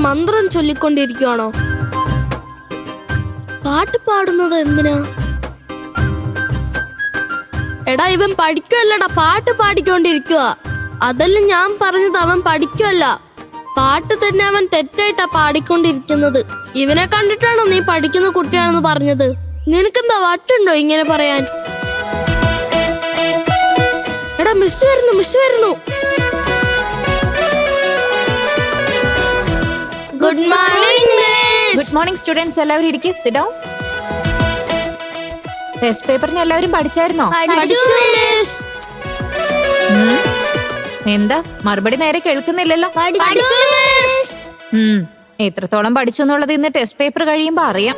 മന്ത്രം ചൊല്ലിക്കൊണ്ടിരിക്കുവാണോ? പാട്ട് പാടുന്നത് എന്തിനാ? എടാ ഇവൻ പഠിക്കുവല്ലടാ, പാട്ട് പാടിക്കൊണ്ടിരിക്കുക. അതല്ല ഞാൻ പറഞ്ഞത്, അവൻ പഠിക്കുവല്ല, പാട്ട് തന്നെ അവൻ തെറ്റായിട്ടാ പാടിക്കൊണ്ടിരിക്കുന്നത്. ഇവനെ കണ്ടിട്ടാണോ നീ പഠിക്കുന്ന കുട്ടിയാണെന്ന് പറഞ്ഞത്? നിനക്കെന്താ വട്ടുണ്ടോ ഇങ്ങനെ പറയാൻ? എടാ മിസ് വരുന്നു, മിസ് വരുന്നു. Good morning miss. Good morning students. എല്ലാവരും ഇരിക്കും. Sit down. ടെസ്റ്റ് പേപ്പറിന് എല്ലാവരും പഠിച്ചായിരുന്നോ? എന്താ മറുപടി നേരെ കേൾക്കുന്നില്ലല്ലോ? എത്രത്തോളം പഠിച്ചു എന്നുള്ളത് ഇന്ന് ടെസ്റ്റ് പേപ്പർ കഴിയുമ്പോ അറിയാം.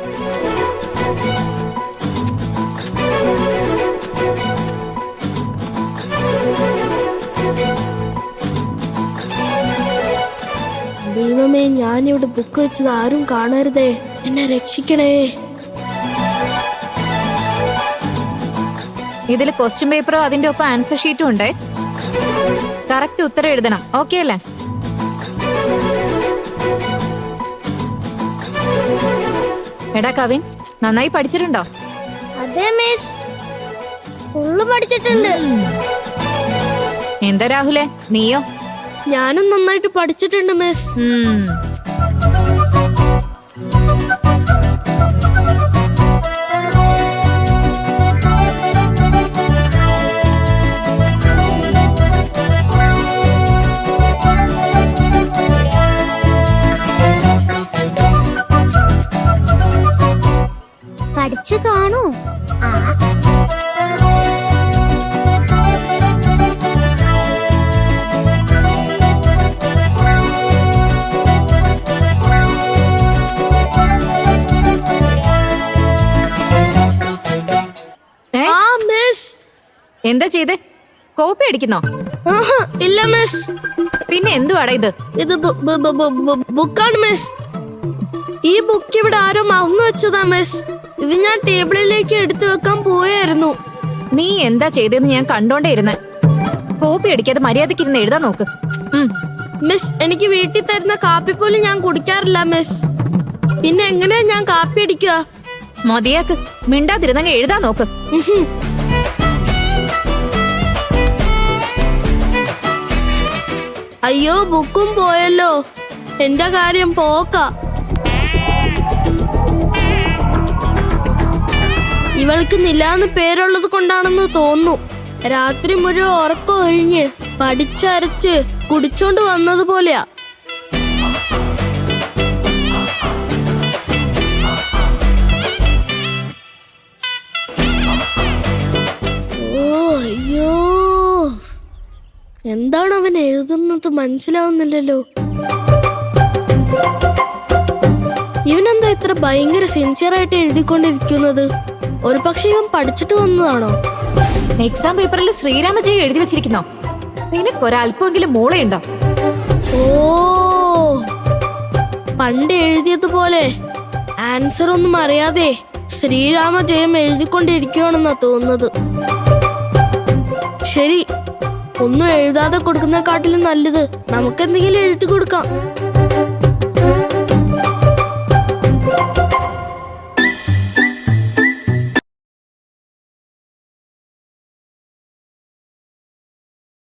ദൈവമേ, ഞാനിവിടെ ബുക്ക് വെച്ചത് ആരും കാണരുതേ, എന്നെ രക്ഷിക്കണേ. ഇതിൽ ക്വസ്റ്റ്യൻ പേപ്പറോ അതിന്റെ ഒപ്പം ആൻസർ ഷീറ്റും ഉണ്ടേ. കറക്റ്റ് ഉത്തരം എഴുതണം. ഓക്കെ അല്ലേ? എടാ കവിൻ, നന്നായി പഠിച്ചിട്ടുണ്ടോ? അതെ മിസ്, ഫുള്ള് പഠിച്ചിട്ടുണ്ട്. എന്താ രാഹുലേ, നീയോ? ഞാനും നന്നായിട്ട് പഠിച്ചിട്ടുണ്ട് മിസ്. പഠിച്ചു കാണൂ. എന്താ ചെയ്തേ? കോപ്പി അടിക്കുന്നോ? ഇല്ല മിസ്. പിന്നെ എന്തുവാടാ ഇത്? ഇത് ബുക്കാണ് മിസ്. ഈ ബുക്ക് ഇവിടെ ആരോ മറന്നു വെച്ചതാ മിസ്. ഇത് ഞാൻ ടേബിളിലേക്ക് എടുത്തു വെക്കാൻ പോയായിരുന്നു. നീ എന്താ ചെയ്തെന്ന് ഞാൻ കണ്ടോണ്ടേ ഇരുന്നെ. കോപ്പി അടിക്കാതെ മര്യാദയ്ക്ക് ഇരുന്ന് എഴുതാൻ നോക്ക്. മിസ്, എനിക്ക് വീട്ടിൽ തരുന്ന കാപ്പി പോലും ഞാൻ കുടിക്കാറില്ല മിസ്. പിന്നെ എങ്ങനെയാ ഞാൻ കാപ്പി അടിക്കുക? മതിയാക്ക്, മിണ്ടാതിരുന്നങ്ങ് എഴുതാൻ നോക്ക്. അയ്യോ, ബുക്കും പോയല്ലോ. എന്റെ കാര്യം പോക്ക. ഇവൾക്ക് നിലാന്ന് പേരുള്ളത് കൊണ്ടാണെന്ന് തോന്നുന്നു. രാത്രി മുഴുവൻ ഉറക്കം ഒഴിഞ്ഞ് പഠിച്ചരച്ച് കുടിച്ചോണ്ട് വന്നതുപോലെയാ. അയ്യോ, എന്താണ് അവൻ എഴുതുന്നത് മനസ്സിലാവുന്നില്ലല്ലോ. ഇവനെന്താ ഇത്ര ഭയങ്കര സിൻസിയർ ആയിട്ട് എഴുതിക്കൊണ്ടിരിക്കുന്നത്? ഒരു പക്ഷെ ഇവൻ പഠിച്ചിട്ട് വന്നതാണോ? എക്സാം പേപ്പറിൽ ശ്രീരാമജയം എഴുതി വെച്ചിരിക്കുന്നോ? നിനക്കൊരല്പമെങ്കിലും മൂളയുണ്ടോ? ഓ, പണ്ട് എഴുതിയതുപോലെ ആൻസർ ഒന്നും അറിയാതെ ശ്രീരാമജയം എഴുതിക്കൊണ്ടിരിക്കുകയാണെന്നാ തോന്നുന്നത്. ശരി, ഒന്നും എഴുതാതെ കൊടുക്കുന്നതിനെക്കാട്ടിലും നല്ലത് നമുക്കെന്തെങ്കിലും എഴുതി കൊടുക്കാം.